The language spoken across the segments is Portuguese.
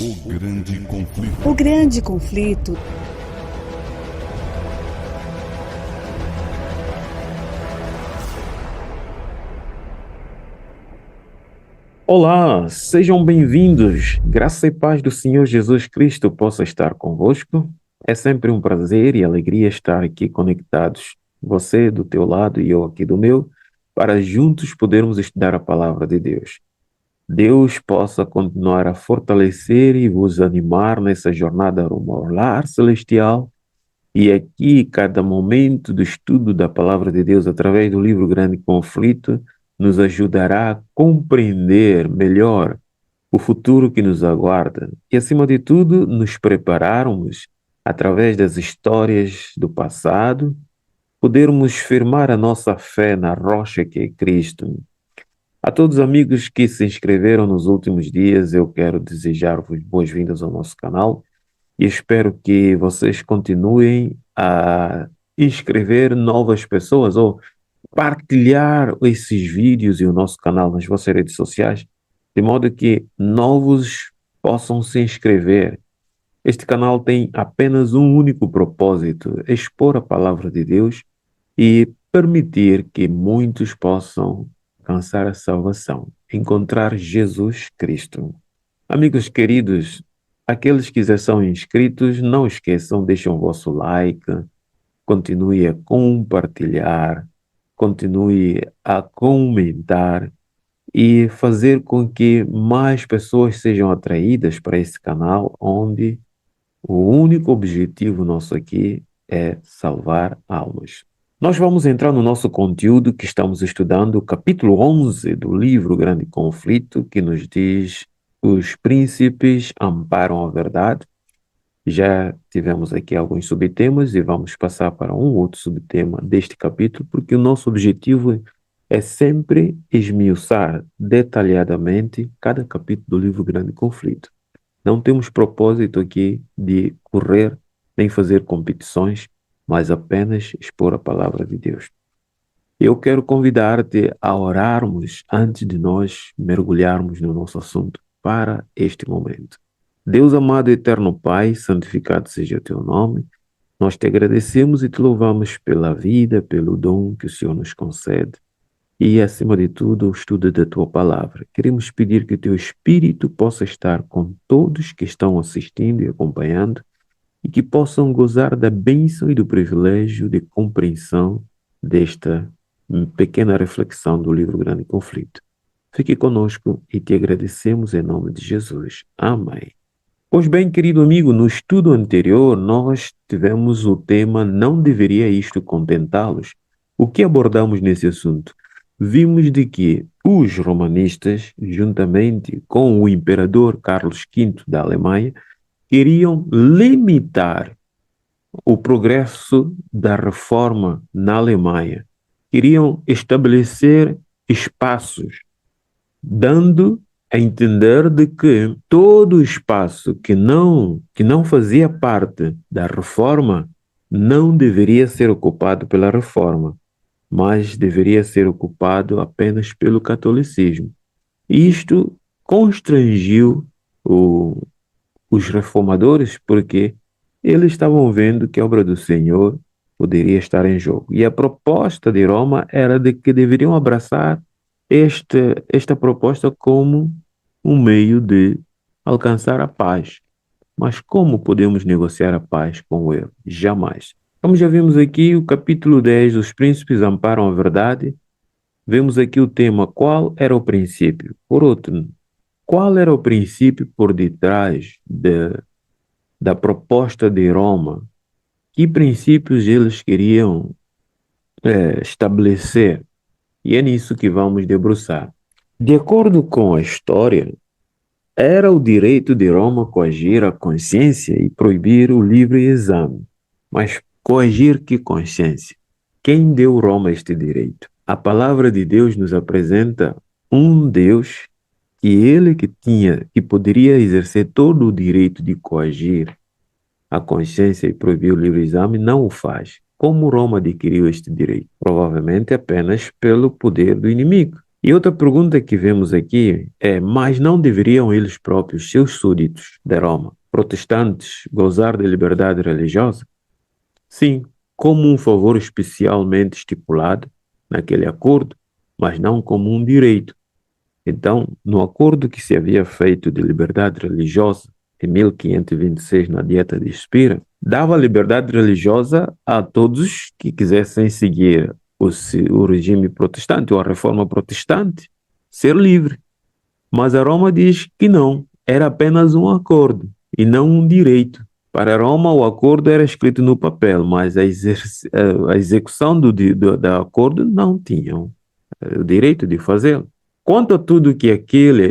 O grande conflito. O grande conflito. Olá, sejam bem-vindos. Graça e paz do Senhor Jesus Cristo possa estar convosco. É sempre um prazer e alegria estar aqui conectados, você do teu lado e eu aqui do meu, para juntos podermos estudar a palavra de Deus. Deus possa continuar a fortalecer e vos animar nessa jornada rumo ao lar celestial. E aqui, cada momento do estudo da palavra de Deus através do livro Grande Conflito nos ajudará a compreender melhor o futuro que nos aguarda e, acima de tudo, nos prepararmos através das histórias do passado, podermos firmar a nossa fé na rocha que é Cristo. A todos os amigos que se inscreveram nos últimos dias, eu quero desejar-vos boas-vindas ao nosso canal e espero que vocês continuem a inscrever novas pessoas ou partilhar esses vídeos e o nosso canal nas vossas redes sociais, de modo que novos possam se inscrever. Este canal tem apenas um único propósito: expor a palavra de Deus e permitir que muitos possam alcançar a salvação, encontrar Jesus Cristo. Amigos queridos, aqueles que já são inscritos, não esqueçam, deixem o vosso like, continue a compartilhar, continue a comentar e fazer com que mais pessoas sejam atraídas para esse canal, onde o único objetivo nosso aqui é salvar almas. Nós vamos entrar no nosso conteúdo que estamos estudando, o capítulo 11 do livro Grande Conflito, que nos diz: os príncipes amparam a verdade. Já tivemos aqui alguns subtemas e vamos passar para um outro subtema deste capítulo, porque o nosso objetivo é sempre esmiuçar detalhadamente cada capítulo do livro Grande Conflito. Não temos propósito aqui de correr nem fazer competições, mas apenas expor a palavra de Deus. Eu quero convidar-te a orarmos antes de nós mergulharmos no nosso assunto para este momento. Deus amado e eterno Pai, santificado seja o teu nome. Nós te agradecemos e te louvamos pela vida, pelo dom que o Senhor nos concede e, acima de tudo, o estudo da tua palavra. Queremos pedir que o teu Espírito possa estar com todos que estão assistindo e acompanhando e que possam gozar da bênção e do privilégio de compreensão desta pequena reflexão do livro Grande Conflito. Fique conosco e te agradecemos em nome de Jesus. Amém. Pois bem, querido amigo, no estudo anterior nós tivemos o tema "Não deveria isto contentá-los?". O que abordamos nesse assunto? Vimos de que os romanistas, juntamente com o imperador Carlos V da Alemanha, queriam limitar o progresso da reforma na Alemanha. Queriam estabelecer espaços, dando a entender de que todo o espaço que não fazia parte da reforma não deveria ser ocupado pela reforma, mas deveria ser ocupado apenas pelo catolicismo. Isto constrangiu o, os reformadores, porque eles estavam vendo que a obra do Senhor poderia estar em jogo. E a proposta de Roma era de que deveriam abraçar esta proposta como um meio de alcançar a paz. Mas como podemos negociar a paz com o erro? Jamais. Como já vimos aqui, o capítulo 10, os príncipes amparam a verdade. Vemos aqui o tema: qual era o princípio? Por outro, qual era o princípio por detrás da proposta de Roma? Que princípios eles queriam estabelecer? E é nisso que vamos debruçar. De acordo com a história, era o direito de Roma coagir a consciência e proibir o livre exame. Mas coagir que consciência? Quem deu Roma este direito? A palavra de Deus nos apresenta um Deus que ele que poderia exercer todo o direito de coagir a consciência e proibir o livre exame, não o faz. Como Roma adquiriu este direito? Provavelmente apenas pelo poder do inimigo. E outra pergunta que vemos aqui é: mas não deveriam eles próprios, seus súditos de Roma, protestantes, gozar de liberdade religiosa? Sim, como um favor especialmente estipulado naquele acordo, mas não como um direito. Então, no acordo que se havia feito de liberdade religiosa em 1526 na Dieta de Spira, dava liberdade religiosa a todos que quisessem seguir o regime protestante ou a reforma protestante, ser livre. Mas a Roma diz que não, era apenas um acordo e não um direito. Para Roma, o acordo era escrito no papel, mas a execução do acordo não tinham o direito de fazê-lo. Quanto a tudo que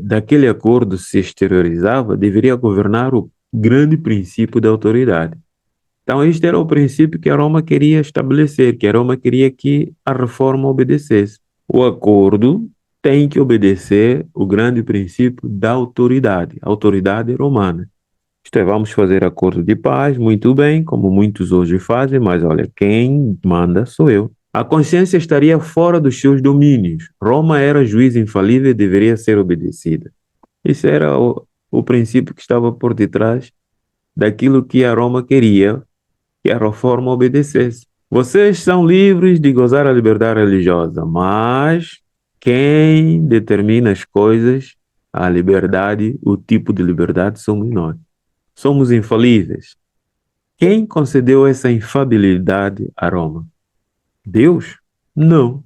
daquele acordo se exteriorizava, deveria governar o grande princípio da autoridade. Então, este era o princípio que a Roma queria estabelecer, que a Roma queria que a reforma obedecesse. O acordo tem que obedecer o grande princípio da autoridade romana. Isto é, vamos fazer acordo de paz, muito bem, como muitos hoje fazem, mas olha, quem manda sou eu. A consciência estaria fora dos seus domínios. Roma era juiz infalível e deveria ser obedecida. Esse era o princípio que estava por detrás daquilo que a Roma queria que a reforma obedecesse. Vocês são livres de gozar a liberdade religiosa, mas quem determina as coisas, a liberdade, o tipo de liberdade somos nós. Somos infalíveis. Quem concedeu essa infalibilidade a Roma? Deus? Não,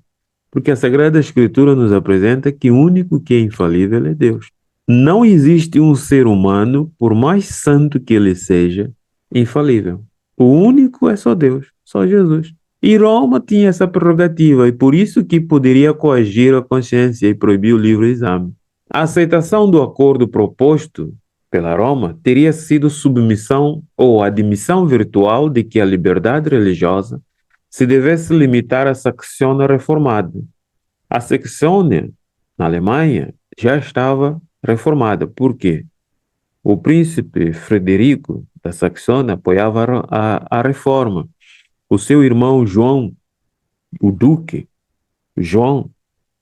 porque a Sagrada Escritura nos apresenta que o único que é infalível é Deus. Não existe um ser humano, por mais santo que ele seja, infalível. O único é só Deus, só Jesus. E Roma tinha essa prerrogativa e por isso que poderia coagir a consciência e proibir o livre exame. A aceitação do acordo proposto pela Roma teria sido submissão ou admissão virtual de que a liberdade religiosa se devesse limitar à Saxônia reformada. A Saxônia, na Alemanha, já estava reformada. Por quê? O príncipe Frederico da Saxônia apoiava a reforma. O seu irmão João, o duque João,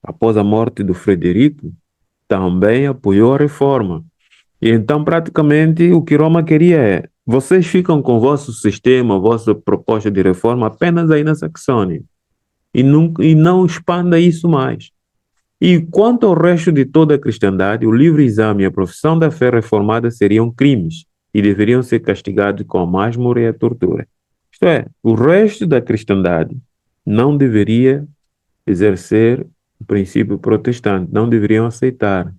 após a morte do Frederico, também apoiou a reforma. E então, praticamente, o que Roma queria é: vocês ficam com o vosso sistema, a vossa proposta de reforma apenas aí na Saxônia e não expanda isso mais. E quanto ao resto de toda a cristandade, o livre exame e a profissão da fé reformada seriam crimes e deveriam ser castigados com a másmora e a tortura. Isto é, o resto da cristandade não deveria exercer o princípio protestante, não deveriam aceitar,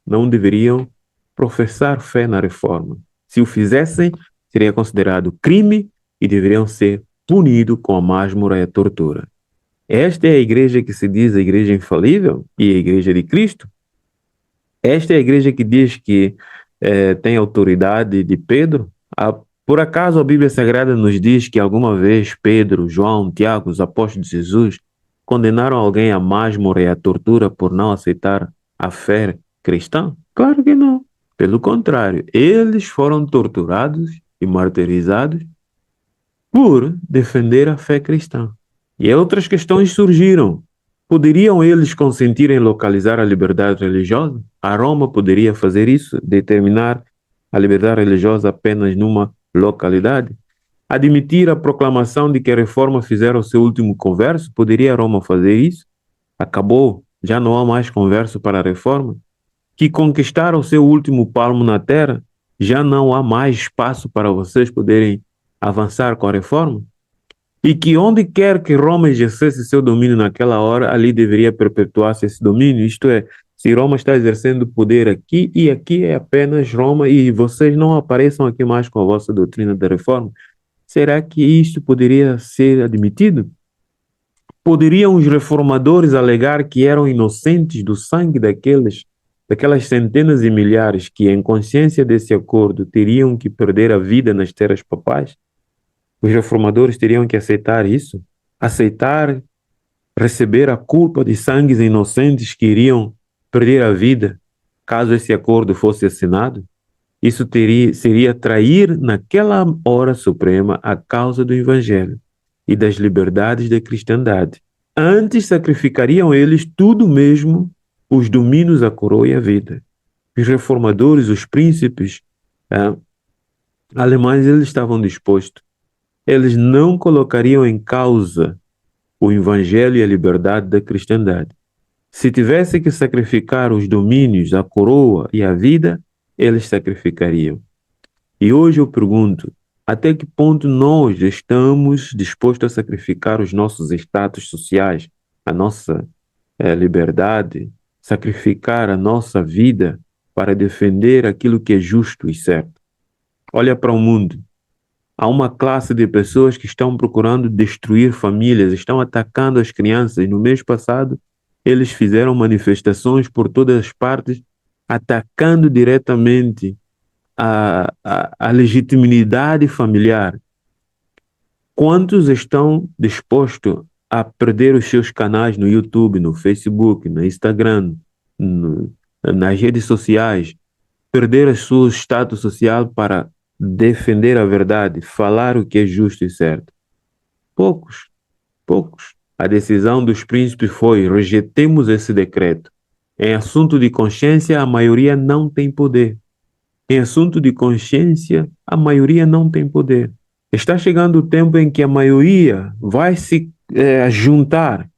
não deveriam professar fé na reforma. Se o fizessem, seria considerado crime e deveriam ser punidos com a másmora e a tortura. Esta é a igreja que se diz a igreja infalível e a igreja de Cristo. Esta é a igreja que diz que tem autoridade de Pedro. Por acaso a Bíblia Sagrada nos diz que alguma vez Pedro, João, Tiago, os apóstolos de Jesus, condenaram alguém à másmora e à tortura por não aceitar a fé cristã? Claro que não. Pelo contrário, eles foram torturados e martirizados por defender a fé cristã. E outras questões surgiram. Poderiam eles consentir em localizar a liberdade religiosa? A Roma poderia fazer isso, determinar a liberdade religiosa apenas numa localidade? Admitir a proclamação de que a reforma fizera o seu último converso? Poderia a Roma fazer isso? Acabou, já não há mais converso para a reforma? Que conquistaram o seu último palmo na terra? Já não há mais espaço para vocês poderem avançar com a reforma? E que onde quer que Roma exercesse seu domínio naquela hora, ali deveria perpetuar-se esse domínio. Isto é, se Roma está exercendo poder aqui e aqui é apenas Roma e vocês não apareçam aqui mais com a vossa doutrina da reforma, será que isto poderia ser admitido? Poderiam os reformadores alegar que eram inocentes do sangue daquelas centenas e milhares que, em consciência desse acordo, teriam que perder a vida nas terras papais? Os reformadores teriam que aceitar isso? Aceitar receber a culpa de sangues inocentes que iriam perder a vida caso esse acordo fosse assinado? Isso seria trair naquela hora suprema a causa do Evangelho e das liberdades da cristandade. Antes sacrificariam eles tudo mesmo, os domínios, a coroa e a vida. Os reformadores, os príncipes alemães, eles estavam dispostos. Eles não colocariam em causa o evangelho e a liberdade da cristandade. Se tivesse que sacrificar os domínios, a coroa e a vida, eles sacrificariam. E hoje eu pergunto, até que ponto nós estamos dispostos a sacrificar os nossos status sociais, a nossa liberdade, sacrificar a nossa vida para defender aquilo que é justo e certo? Olha para o mundo. Há uma classe de pessoas que estão procurando destruir famílias, estão atacando as crianças. No mês passado, eles fizeram manifestações por todas as partes, atacando diretamente a legitimidade familiar. Quantos estão dispostos a perder os seus canais no YouTube, no Facebook, no Instagram, nas redes sociais, perder o seu status social para defender a verdade, falar o que é justo e certo? Poucos, poucos. A decisão dos príncipes foi: rejeitemos esse decreto. Em assunto de consciência, a maioria não tem poder. Em assunto de consciência, a maioria não tem poder. Está chegando o tempo em que a maioria vai se juntar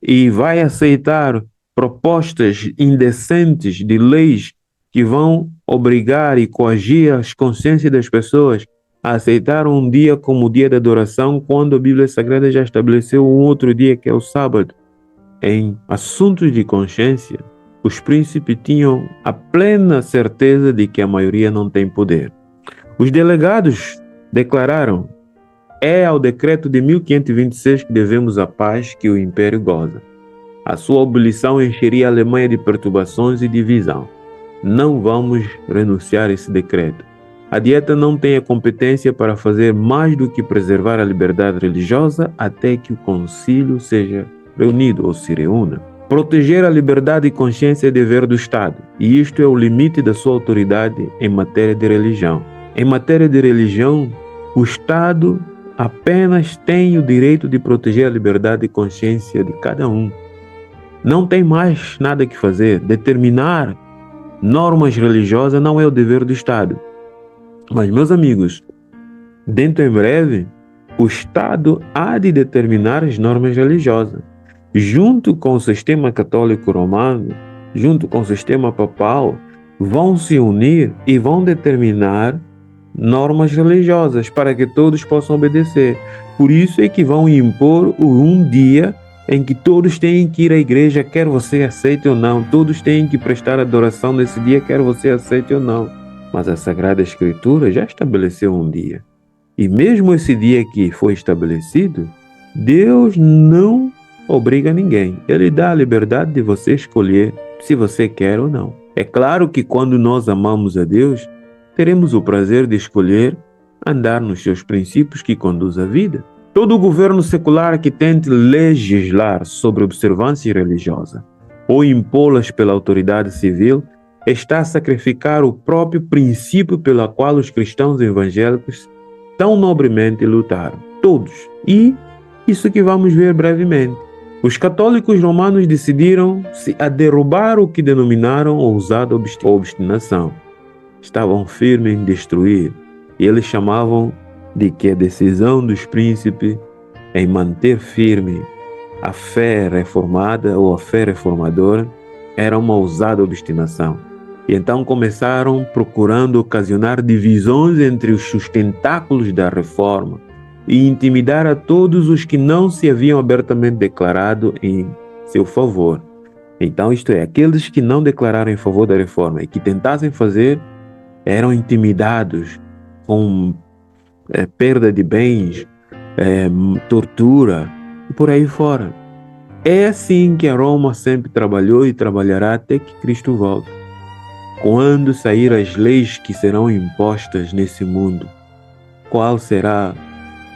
e vai aceitar propostas indecentes de leis que vão obrigar e coagir as consciências das pessoas a aceitar um dia como o dia da adoração, quando a Bíblia Sagrada já estabeleceu um outro dia, que é o sábado. Em assuntos de consciência, os príncipes tinham a plena certeza de que a maioria não tem poder. Os delegados declararam: é ao decreto de 1526 que devemos a paz que o império goza. A sua abolição encheria a Alemanha de perturbações e divisão. Não vamos renunciar a esse decreto. A dieta não tem a competência para fazer mais do que preservar a liberdade religiosa até que o concílio seja reunido ou se reúna. Proteger a liberdade e consciência é dever do Estado, e isto é o limite da sua autoridade em matéria de religião. Em matéria de religião, o Estado apenas tem o direito de proteger a liberdade e consciência de cada um. Não tem mais nada que fazer. Determinar normas religiosas não é o dever do Estado. Mas, meus amigos, dentro em breve, o Estado há de determinar as normas religiosas. Junto com o sistema católico romano, junto com o sistema papal, vão se unir e vão determinar normas religiosas para que todos possam obedecer. Por isso é que vão impor um dia em que todos têm que ir à igreja, quer você aceite ou não. Todos têm que prestar adoração nesse dia, quer você aceite ou não. Mas a Sagrada Escritura já estabeleceu um dia. E mesmo esse dia que foi estabelecido, Deus não obriga ninguém. Ele dá a liberdade de você escolher se você quer ou não. É claro que quando nós amamos a Deus, teremos o prazer de escolher andar nos seus princípios que conduzem a vida. Todo governo secular que tente legislar sobre observância religiosa ou impô-las pela autoridade civil está a sacrificar o próprio princípio pelo qual os cristãos evangélicos tão nobremente lutaram. Todos. E isso que vamos ver brevemente. Os católicos romanos decidiram-se a derrubar o que denominaram ousada obstinação. Estavam firmes em destruir. E eles chamavam de que a decisão dos príncipes em manter firme a fé reformada ou a fé reformadora era uma ousada obstinação. E então começaram procurando ocasionar divisões entre os sustentáculos da reforma e intimidar a todos os que não se haviam abertamente declarado em seu favor. Então, isto é, aqueles que não declararam em favor da reforma e que tentassem fazer, eram intimidados com perda de bens, tortura e por aí fora. É assim que a Roma sempre trabalhou e trabalhará até que Cristo volte. Quando sair as leis que serão impostas nesse mundo, qual será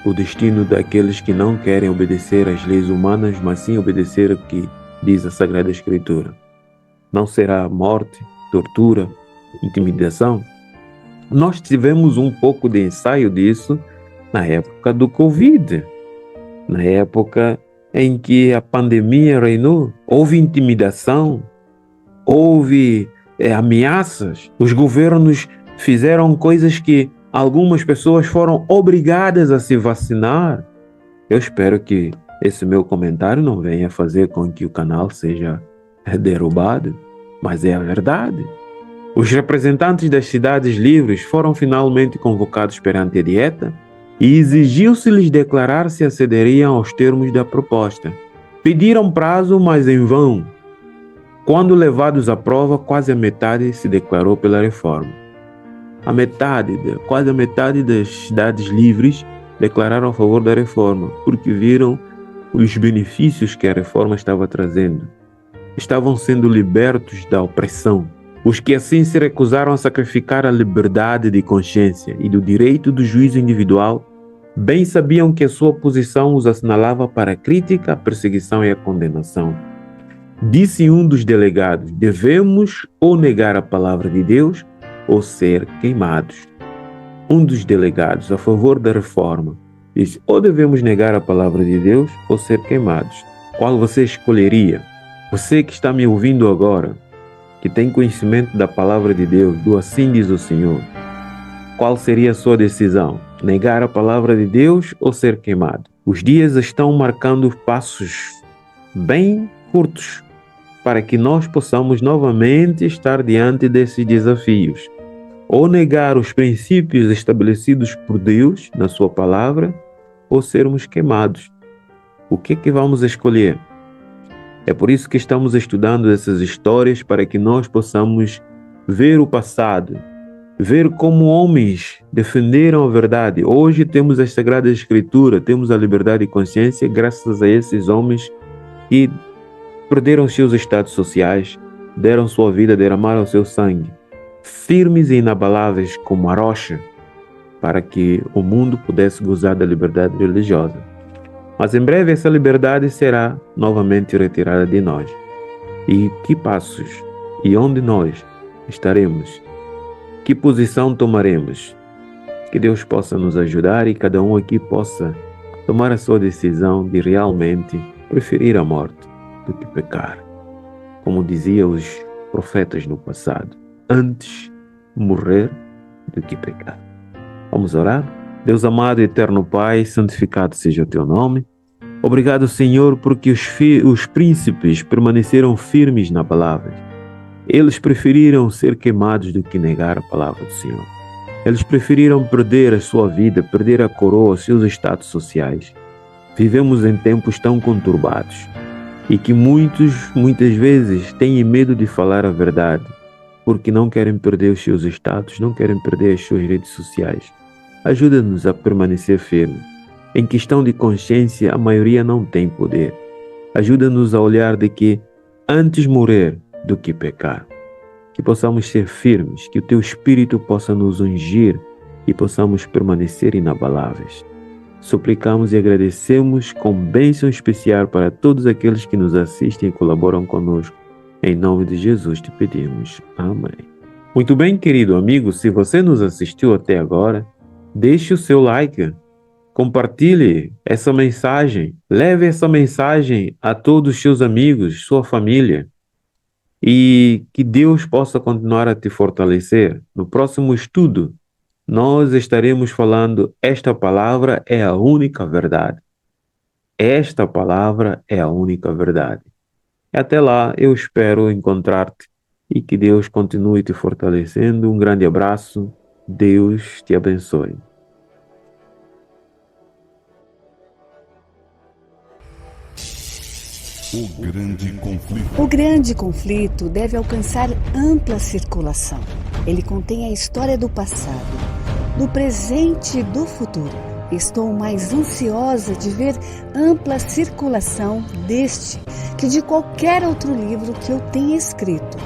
o destino daqueles que não querem obedecer às leis humanas, mas sim obedecer o que diz a Sagrada Escritura? Não será morte, tortura, intimidação? Nós tivemos um pouco de ensaio disso na época do Covid, na época em que a pandemia reinou, houve intimidação, houve ameaças. Os governos fizeram coisas que algumas pessoas foram obrigadas a se vacinar. Eu espero que esse meu comentário não venha fazer com que o canal seja derrubado, mas é a verdade. Os representantes das cidades livres foram finalmente convocados perante a dieta e exigiu-se-lhes declarar se acederiam aos termos da proposta. Pediram prazo, mas em vão. Quando levados à prova, quase a metade se declarou pela reforma. Quase a metade das cidades livres declararam a favor da reforma, porque viram os benefícios que a reforma estava trazendo. Estavam sendo libertos da opressão. Os que assim se recusaram a sacrificar a liberdade de consciência e do direito do juízo individual, bem sabiam que a sua posição os assinalava para a crítica, a perseguição e a condenação. Disse um dos delegados: devemos ou negar a palavra de Deus ou ser queimados. Um dos delegados a favor da reforma disse: ou devemos negar a palavra de Deus ou ser queimados. Qual você escolheria? Você que está me ouvindo agora, que tem conhecimento da palavra de Deus, do assim diz o Senhor, qual seria a sua decisão? Negar a palavra de Deus ou ser queimado? Os dias estão marcando passos bem curtos para que nós possamos novamente estar diante desses desafios. Ou negar os princípios estabelecidos por Deus na sua palavra, ou sermos queimados. O que vamos escolher? É por isso que estamos estudando essas histórias, para que nós possamos ver o passado, ver como homens defenderam a verdade. Hoje temos a Sagrada Escritura, temos a liberdade de consciência graças a esses homens que perderam seus estados sociais, deram sua vida, derramaram seu sangue, firmes e inabaláveis como a rocha, para que o mundo pudesse gozar da liberdade religiosa. Mas em breve essa liberdade será novamente retirada de nós. E que passos e onde nós estaremos? Que posição tomaremos? Que Deus possa nos ajudar e cada um aqui possa tomar a sua decisão de realmente preferir a morte do que pecar. Como diziam os profetas no passado, antes morrer do que pecar. Vamos orar? Deus amado e eterno Pai, santificado seja o teu nome. Obrigado, Senhor, porque os príncipes permaneceram firmes na palavra. Eles preferiram ser queimados do que negar a palavra do Senhor. Eles preferiram perder a sua vida, perder a coroa, seus status sociais. Vivemos em tempos tão conturbados e que muitas vezes têm medo de falar a verdade, porque não querem perder os seus status, não querem perder as suas redes sociais. Ajuda-nos a permanecer firmes. Em questão de consciência, a maioria não tem poder. Ajuda-nos a olhar de que antes morrer do que pecar. Que possamos ser firmes, que o teu Espírito possa nos ungir e possamos permanecer inabaláveis. Suplicamos e agradecemos com bênção especial para todos aqueles que nos assistem e colaboram conosco. Em nome de Jesus te pedimos. Amém. Muito bem, querido amigo, se você nos assistiu até agora, deixe o seu like, compartilhe essa mensagem, leve essa mensagem a todos os seus amigos, sua família, e que Deus possa continuar a te fortalecer. No próximo estudo, nós estaremos falando: esta palavra é a única verdade. Esta palavra é a única verdade. Até lá, eu espero encontrar-te e que Deus continue te fortalecendo. Um grande abraço. Deus te abençoe. O grande conflito. O grande conflito deve alcançar ampla circulação. Ele contém a história do passado, do presente e do futuro. Estou mais ansiosa de ver ampla circulação deste que de qualquer outro livro que eu tenha escrito.